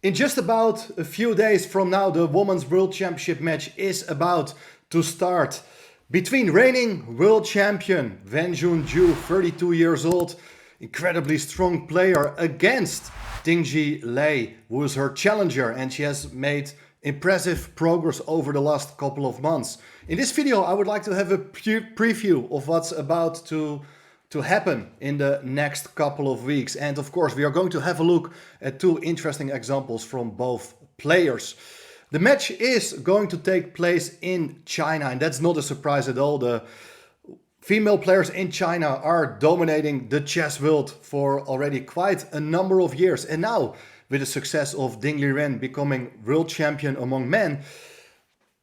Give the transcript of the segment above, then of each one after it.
In just about a few days from now, the Women's World Championship match is about to start between reigning world champion Wenjun Ju, 32 years old, incredibly strong player, against Tingjie Lei, who is her challenger, and she has made impressive progress over the last couple of months. In this video, I would like to have a preview of what's about to happen in the next couple of weeks. And of course, we are going to have a look at two interesting examples from both players. The match is going to take place in China, and that's not a surprise at all. The female players in China are dominating the chess world for already quite a number of years. And now, with the success of Tingjie Lei becoming world champion among men,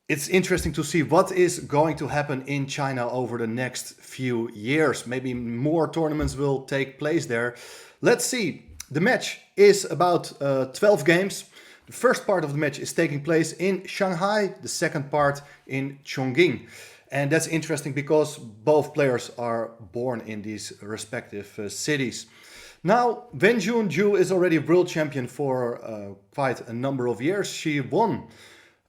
it's interesting to see what is going to happen in China over the next few years. Maybe more tournaments will take place there. Let's see. The match is about 12 games. The first part of the match is taking place in Shanghai, the second part in Chongqing. And that's interesting because both players are born in these respective cities. Now, Wenjun Ju is already world champion for quite a number of years. She won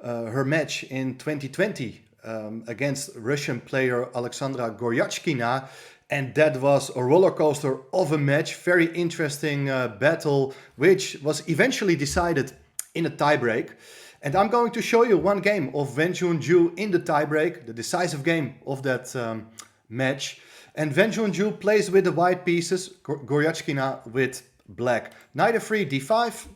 her match in 2020 against Russian player Alexandra Goryachkina, and that was a roller coaster of a match. Very interesting battle, which was eventually decided in a tiebreak. And I'm going to show you one game of Wenjun Ju in the tiebreak, the decisive game of that match. And Wenjun Ju plays with the white pieces, Goryachkina with black. Knight f3, d5,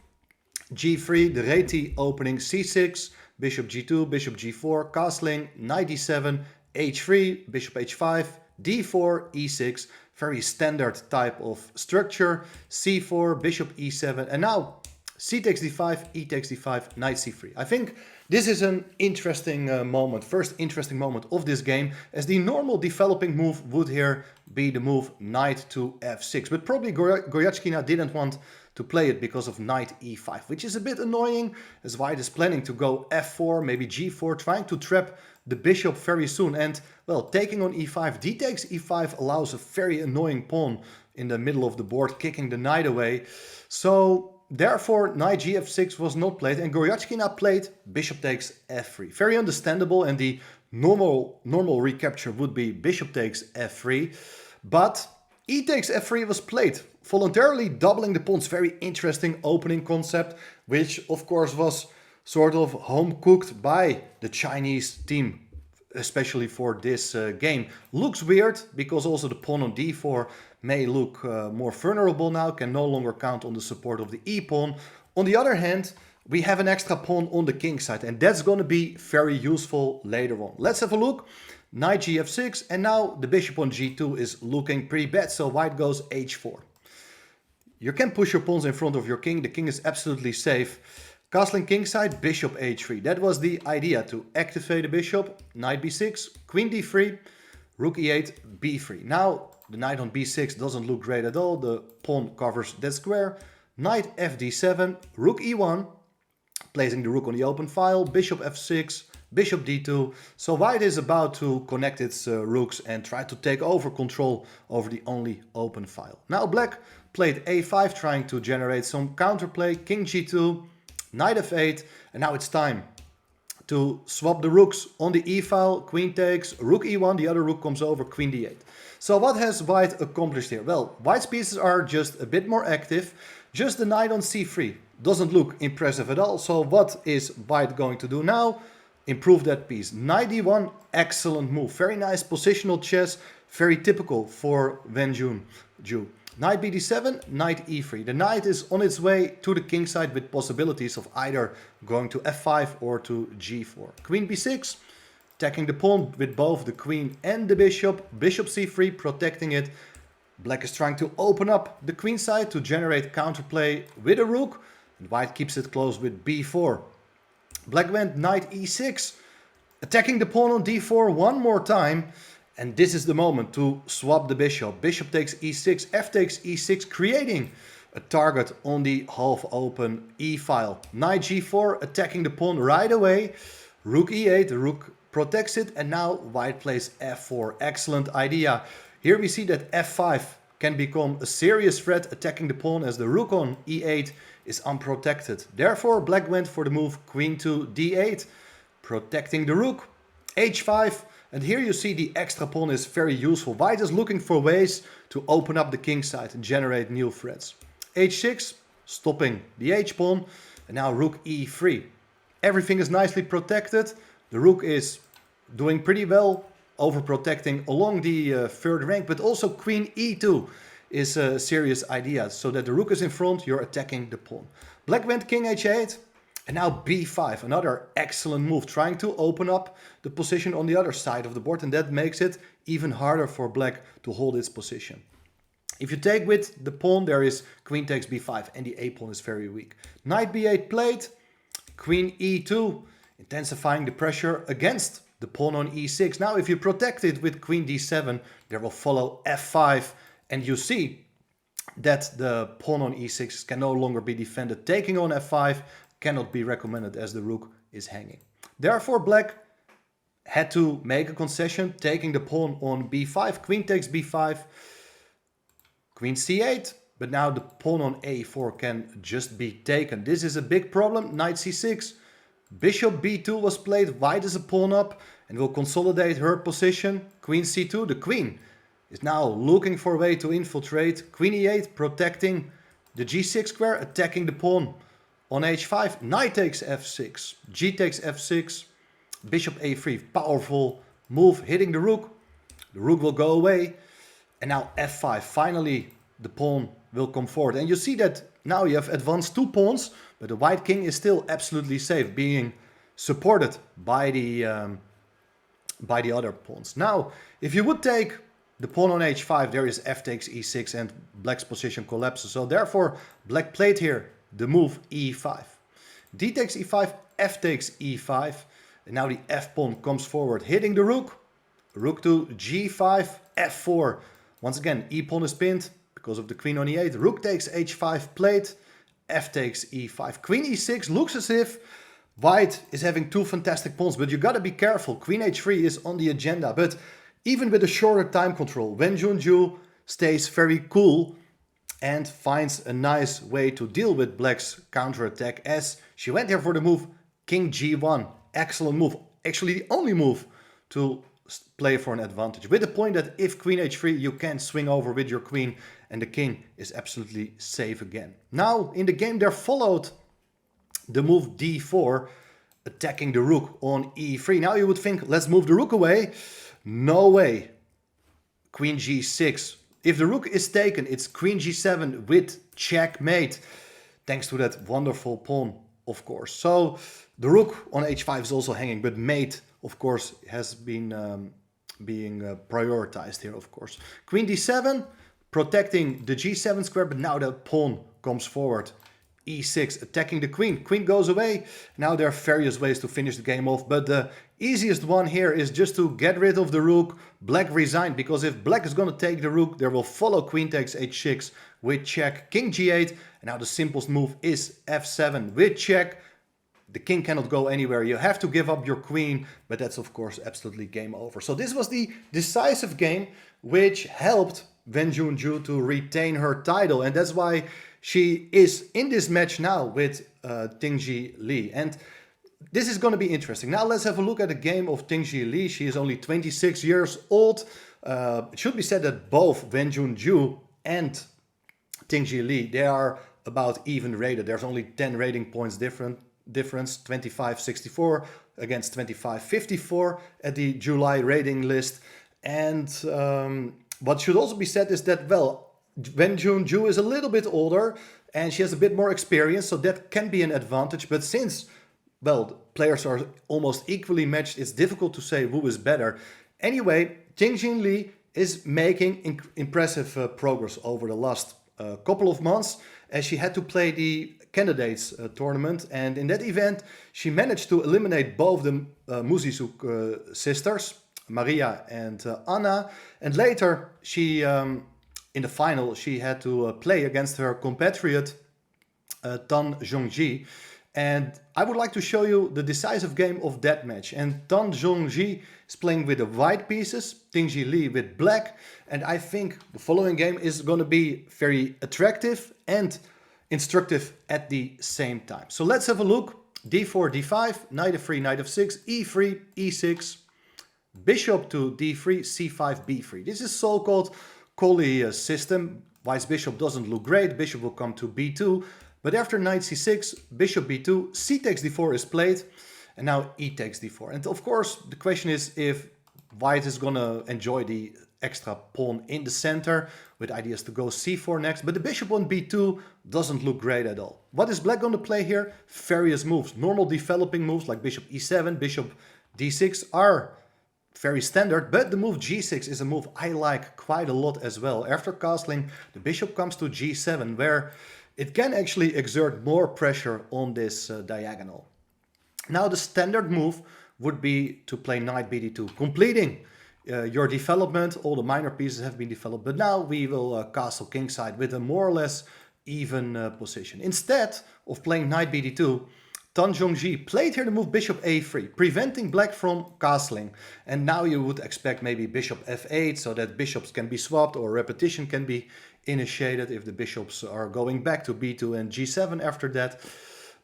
g3, the Lei opening, c6, bishop g2, bishop g4, castling, knight d7, h3, bishop h5, d4, e6. Very standard type of structure. c4, bishop e7, and now c takes d5, e takes d5, knight c3. I think this is an interesting moment, first interesting moment of this game, as the normal developing move would here be the move knight to f6. But probably Goryachkina didn't want to play it because of knight e5, which is a bit annoying, as white is planning to go f4, maybe g4, trying to trap the bishop very soon. And, well, taking on e5, d takes e5 allows a very annoying pawn in the middle of the board, kicking the knight away. So therefore, knight gf6 was not played, and Goryachkina played bishop takes f3. Very understandable, and the normal recapture would be bishop takes f3. But e takes f3 was played, voluntarily doubling the pawns. Very interesting opening concept, which of course was sort of home-cooked by the Chinese team, especially for this game. Looks weird, because also the pawn on d4 may look more vulnerable now, can no longer count on the support of the e-pawn. On the other hand, we have an extra pawn on the king side, and that's going to be very useful later on. Let's have a look. Knight gf6, and now the bishop on g2 is looking pretty bad, so white goes h4. You can push your pawns in front of your king. The king is absolutely safe. Castling kingside, bishop h3. That was the idea, to activate the bishop. Knight b6, queen d3, rook e8, b3. Now the knight on b6 doesn't look great at all. The pawn covers that square. Knight fd7, rook e1, placing the rook on the open file. Bishop f6, bishop d2. So white is about to connect its rooks and try to take over control over the only open file. Now black played a5, trying to generate some counterplay. King g2, knight f8, and now it's time to swap the rooks on the e file. Queen takes, rook e1, the other rook comes over, queen d8. So what has white accomplished here? Well, white's pieces are just a bit more active. Just the knight on c3 doesn't look impressive at all. So what is white going to do now? Improve that piece. Knight d1, excellent move. Very nice positional chess, very typical for Wenjun Ju. Knight bd7, knight e3. The knight is on its way to the king side with possibilities of either going to f5 or to g4. Queen b6, attacking the pawn with both the queen and the bishop. Bishop c3, protecting it. Black is trying to open up the queen side to generate counterplay with a rook. And white keeps it close with b4. Black went knight e6, attacking the pawn on d4 one more time. And this is the moment to swap the bishop. Bishop takes e6, f takes e6, creating a target on the half-open e-file. Knight g4, attacking the pawn right away. Rook e8, the rook protects it, and now white plays f4. Excellent idea. Here we see that f5 can become a serious threat, attacking the pawn, as the rook on e8 is unprotected. Therefore, black went for the move queen to d8, protecting the rook. h5, and here you see the extra pawn is very useful. White is looking for ways to open up the king side and generate new threats. h6, stopping the h-pawn, and now rook e3. Everything is nicely protected. The rook is doing pretty well, overprotecting along the third rank, but also queen e2 is a serious idea. So that the rook is in front, you're attacking the pawn. Black went king h8, and now b5, another excellent move, trying to open up the position on the other side of the board, and that makes it even harder for black to hold its position. If you take with the pawn, there is queen takes b5, and the a-pawn is very weak. Knight b8 played, queen e2, intensifying the pressure against the pawn on e6. Now, if you protect it with queen d7, there will follow f5, and you see that the pawn on e6 can no longer be defended. Taking on f5 cannot be recommended as the rook is hanging. Therefore, black had to make a concession, taking the pawn on b5. Queen takes b5, queen c8, but now the pawn on a4 can just be taken. This is a big problem. Knight c6, bishop b2 was played. White is a pawn up and will consolidate her position. Queen c2, the queen is now looking for a way to infiltrate. Queen e8, protecting the g6 square, attacking the pawn on h5. Knight takes f6, g takes f6, bishop a3, powerful move, hitting the rook. The rook will go away, and now f5. Finally, the pawn will come forward. And you see that now you have advanced 2 pawns, but the white king is still absolutely safe, being supported by the other pawns. Now, if you would take the pawn on h5, there is f takes e6, and black's position collapses. So therefore, black played here the move e5. D takes e5, f takes e5, and now the f pawn comes forward, hitting the rook. Rook to g5, f4. Once again, e pawn is pinned because of the queen on e8. Rook takes h5 played, f takes e5. Queen e6 looks as if white is having 2 fantastic pawns, but you gotta be careful. Queen h3 is on the agenda, but even with a shorter time control, Wenjun Ju stays very cool and finds a nice way to deal with black's counterattack, as she went here for the move king g1. Excellent move. Actually the only move to play for an advantage, with the point that if queen h3, you can swing over with your queen and the king is absolutely safe again. Now in the game there followed the move d4, attacking the rook on e3. Now you would think, let's move the rook away. No way. Queen g6. If the rook is taken, it's queen g7 with checkmate, thanks to that wonderful pawn, of course. So the rook on h5 is also hanging, but mate, of course, has been being prioritized here, of course. Queen d7, protecting the g7 square, but now the pawn comes forward. e6, attacking the queen. Queen goes away. Now there are various ways to finish the game off, but the easiest one here is just to get rid of the rook. Black resigned, because if black is going to take the rook, there will follow queen takes h6 with check, king g8, and now the simplest move is f7 with check. The king cannot go anywhere. You have to give up your queen, but that's of course absolutely game over. So this was the decisive game which helped Wenjun Ju to retain her title, and that's why she is in this match now with Tingjie Lei. And this is going to be interesting. Now let's have a look at the game of Tingjie Lei. She is only 26 years old. It should be said that both Wenjun Ju and Tingjie Lei, they are about even rated. There's only 10 rating points difference, 25-64 against 25-54 at the July rating list. And what should also be said is that, well, Wenjun Ju is a little bit older and she has a bit more experience, so that can be an advantage. But since, well, players are almost equally matched, it's difficult to say who is better. Anyway, Tingjie Lei is making impressive progress over the last couple of months, as she had to play the candidates tournament, and in that event she managed to eliminate both the Musisuk sisters, Maria and Anna, and later she in the final she had to play against her compatriot Tingjie. And I would like to show you the decisive game of that match. And Tingjie is playing with the white pieces, Tingjie Lei with black. And I think the following game is going to be very attractive. And instructive at the same time. So let's have a look. d4, d5, knight f3, knight f6, e3, e6, bishop to d3, c5, b3. This is so-called Colli system. White's bishop doesn't look great. Bishop will come to b2. But after knight c6, bishop b2, c takes d4 is played. And now e takes d4. And of course, the question is if white is going to enjoy the extra pawn in the center with ideas to go c4 next. But the bishop on b2 doesn't look great at all. What is black going to play here? Various moves. Normal developing moves like bishop e7, bishop d6 are very standard, but the move g6 is a move I like quite a lot as well. After castling, the bishop comes to g7, where it can actually exert more pressure on this diagonal. Now the standard move would be to play knight bd2, completing your development. All the minor pieces have been developed, but now we will castle kingside with a more or less even position. Instead of playing knight bd2, Tingjie played here the move bishop a3, preventing black from castling. And now you would expect maybe bishop f8, so that bishops can be swapped or repetition can be initiated if the bishops are going back to b2 and g7 after that.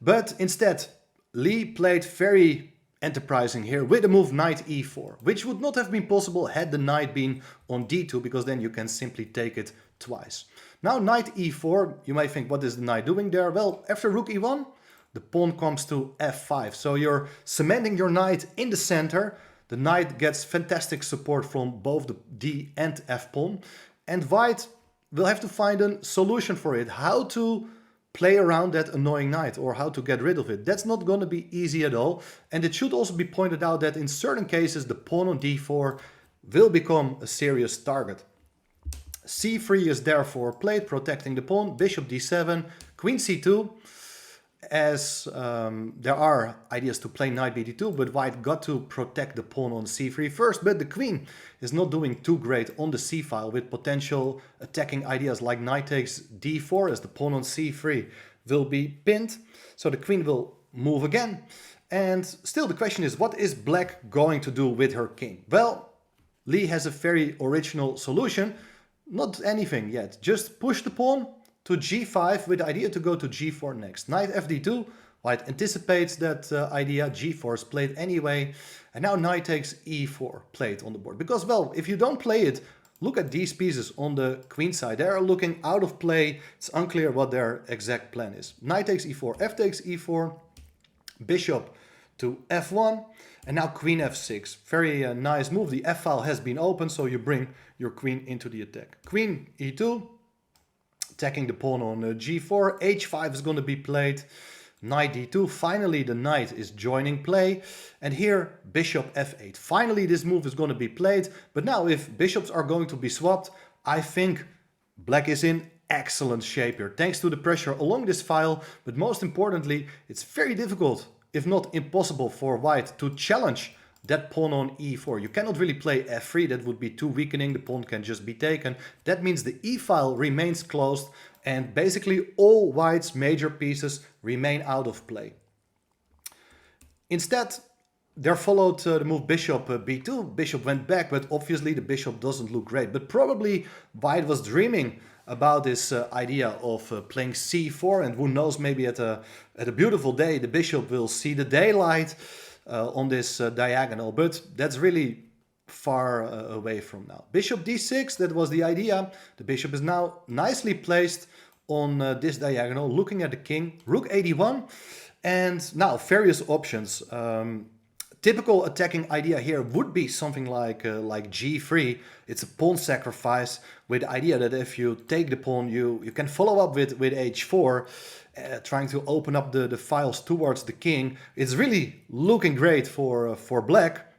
But instead, Lei played very enterprising here with the move knight e4, which would not have been possible had the knight been on d2, because then you can simply take it twice. Now knight e4, you might think, what is the knight doing there? Well, after rook e1, the pawn comes to f5. So you're cementing your knight in the center. The knight gets fantastic support from both the d and f pawn. And white will have to find a solution for it. How to play around that annoying knight or how to get rid of it. That's not going to be easy at all. And it should also be pointed out that in certain cases the pawn on d4 will become a serious target. c3 is therefore played, protecting the pawn. Bishop d7, queen c2. As there are ideas to play knight bd2, but white got to protect the pawn on c3 first. But the queen is not doing too great on the c-file, with potential attacking ideas like knight takes d4, as the pawn on c3 will be pinned. So the queen will move again. And still the question is, what is black going to do with her king? Well, Lei has a very original solution. Not anything yet. Just push the pawn to g5 with the idea to go to g4 next. Knight fd2, white anticipates that idea, g4 is played anyway, and now knight takes e4 played on the board. Because, well, if you don't play it, look at these pieces on the queen side. They are looking out of play. It's unclear what their exact plan is. Knight takes e4, f takes e4, bishop to f1, and now queen f6. Very nice move. The f-file has been opened, so you bring your queen into the attack. Queen e2, attacking the pawn on g4, h5 is going to be played, knight d2, finally the knight is joining play, and here bishop f8. Finally this move is going to be played, but now if bishops are going to be swapped, I think black is in excellent shape here, thanks to the pressure along this file, but most importantly, it's very difficult, if not impossible, for white to challenge that pawn on e4. You cannot really play f3, that would be too weakening, the pawn can just be taken. That means the e-file remains closed and basically all white's major pieces remain out of play. Instead, there followed the move bishop b2. Bishop went back, but obviously the bishop doesn't look great. But probably white was dreaming about this idea of playing c4, and who knows, maybe at a beautiful day the bishop will see the daylight on this diagonal, but that's really far away from now. Bishop d6, that was the idea. The bishop is now nicely placed on this diagonal, looking at the king. Rook 81, and now various options. Typical attacking idea here would be something like g3. It's a pawn sacrifice with the idea that if you take the pawn, you can follow up with h4, trying to open up the files towards the king. It's really looking great for black,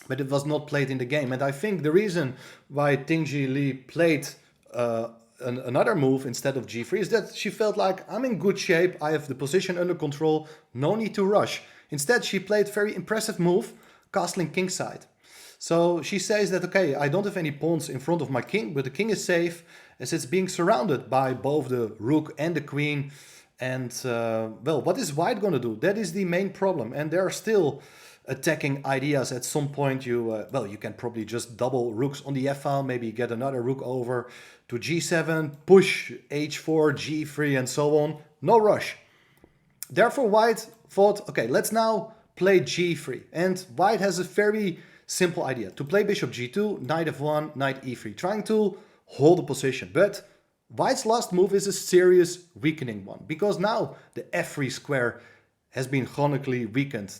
but it was not played in the game. And I think the reason why Tingjie Lei played another move instead of g3 is that she felt like, I'm in good shape, I have the position under control, no need to rush. Instead, she played very impressive move, castling kingside. So she says that, okay, I don't have any pawns in front of my king, but the king is safe as it's being surrounded by both the rook and the queen. And, well, what is white going to do? That is the main problem. And there are still attacking ideas. At some point, you can probably just double rooks on the f-file, maybe get another rook over to g7, push h4, g3, and so on. No rush. Therefore, white thought, okay, let's now play g3. And white has a very simple idea. To play bishop g2, knight f1, knight e3, trying to hold the position. But white's last move is a serious weakening one, because now the f3 square has been chronically weakened.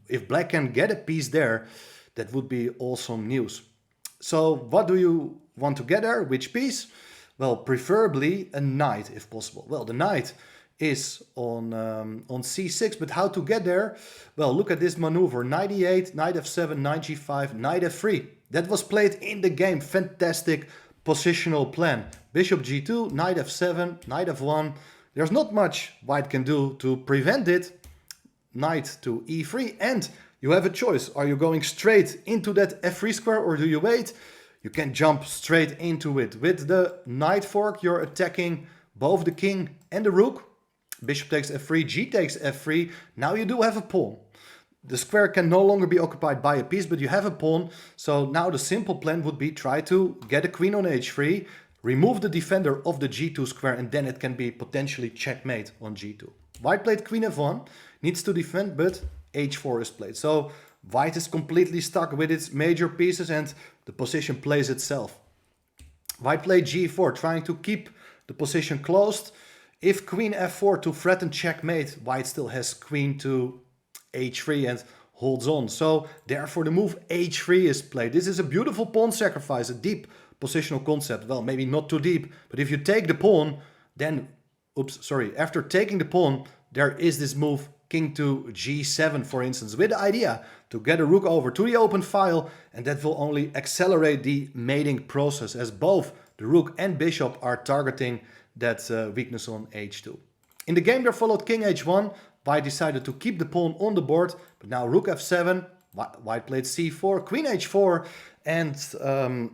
If black can get a piece there, that would be awesome news. So what do you want to get there? Which piece? Well, preferably a knight if possible. Well, the knight is on c6, but how to get there? Well, look at this maneuver. Knight e8, knight f7, knight g5, knight f3. That was played in the game. Fantastic positional plan. Bishop g2, knight f7, knight f1. There's not much white can do to prevent it. Knight to e3, and you have a choice. Are you going straight into that f3 square, or do you wait? You can jump straight into it. With the knight fork, you're attacking both the king and the rook. Bishop takes f3, g takes f3. Now you do have a pawn. The square can no longer be occupied by a piece, but you have a pawn. So now the simple plan would be try to get a queen on h3, remove the defender of the g2 square, and then it can be potentially checkmate on g2. White played queen f1, needs to defend, but h4 is played. So white is completely stuck with its major pieces and the position plays itself. White played g4, trying to keep the position closed. If queen f4 to threaten checkmate, white still has queen to h3 and holds on. So therefore the move h3 is played. This is a beautiful pawn sacrifice, a deep positional concept. Well, maybe not too deep, but if you take the pawn, then, after taking the pawn, there is this move king to g7, for instance, with the idea to get a rook over to the open file, and that will only accelerate the mating process, as both the rook and bishop are targeting that weakness on h2. In the game there followed king h1. White decided to keep the pawn on the board, but now rook f7, white played c4, queen h4, and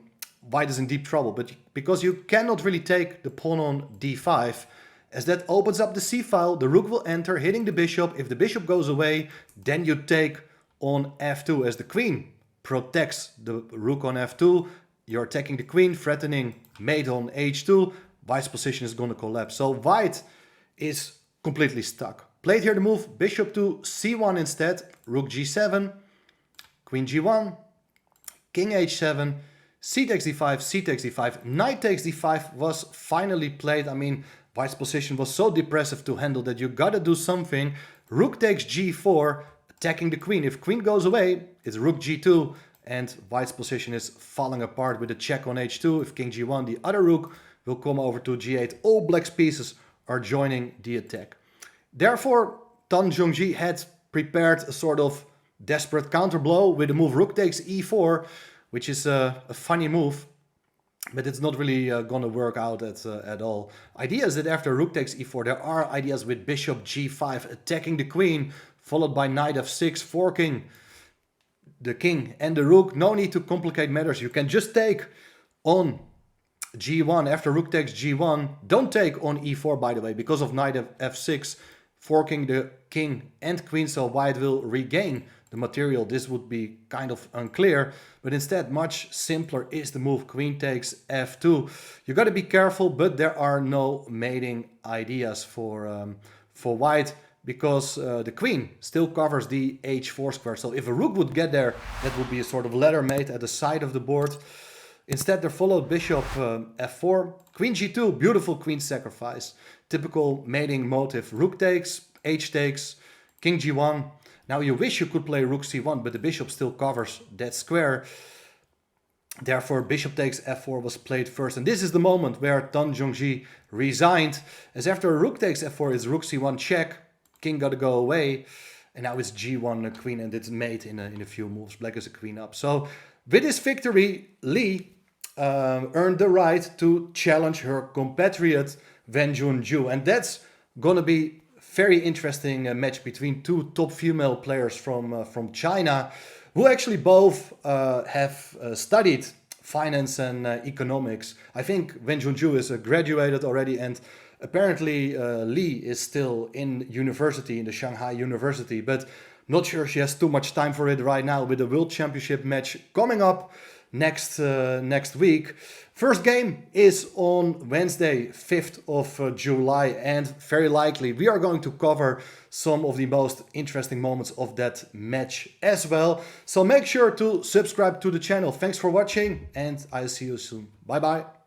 white is in deep trouble. But because you cannot really take the pawn on d5, as that opens up the c-file, the rook will enter, hitting the bishop. If the bishop goes away, then you take on f2, as the queen protects the rook on f2. You're attacking the queen, threatening mate on h2. White's position is going to collapse. So white is completely stuck. Played here the move bishop to c1 instead. Rook g7, queen g1, king h7, c takes d5, c takes d5, knight takes d5 was finally played. I mean, white's position was so depressive to handle that you gotta do something. Rook takes g4, attacking the queen. If queen goes away, it's rook g2, and white's position is falling apart with a check on h2. If king g1, the other rook will come over to g8. All black's pieces are joining the attack. Therefore, Tingjie had prepared a sort of desperate counter blow with the move rook takes e4, which is a funny move, but it's not really gonna work out at all. Idea is that after rook takes e4, there are ideas with bishop g5 attacking the queen, followed by knight f6, forking the king and the rook. No need to complicate matters. You can just take on g1 after rook takes g1. Don't take on e4, by the way, because of knight f6, forking the king and queen, so white will regain the material. This would be kind of unclear, but instead much simpler is the move queen takes f2. You got to be careful, but there are no mating ideas for white, because the queen still covers the h4 square. So if a rook would get there, that would be a sort of ladder mate at the side of the board. Instead, there followed bishop f4, queen g2, beautiful queen sacrifice. Typical mating motive, rook takes, h takes, king g1. Now you wish you could play rook c1, but the bishop still covers that square. Therefore, bishop takes f4 was played first. And this is the moment where Tingjie resigned, as after rook takes f4, it's rook c1 check, king got to go away, and now it's g1 queen, and it's mate in a few moves. Black is a queen up. So with this victory, Lei earned the right to challenge her compatriot Wenjun Ju, and that's gonna be very interesting match between two top female players from China, who actually both have studied finance and economics. I think Wenjun Ju is graduated already, and apparently Lei is still in university, in the Shanghai University. But Not sure she has too much time for it right now with the World Championship match coming up next week. First game is on Wednesday, 5th of July, and very likely we are going to cover some of the most interesting moments of that match as well. So make sure to subscribe to the channel. Thanks for watching, and I'll see you soon. Bye bye.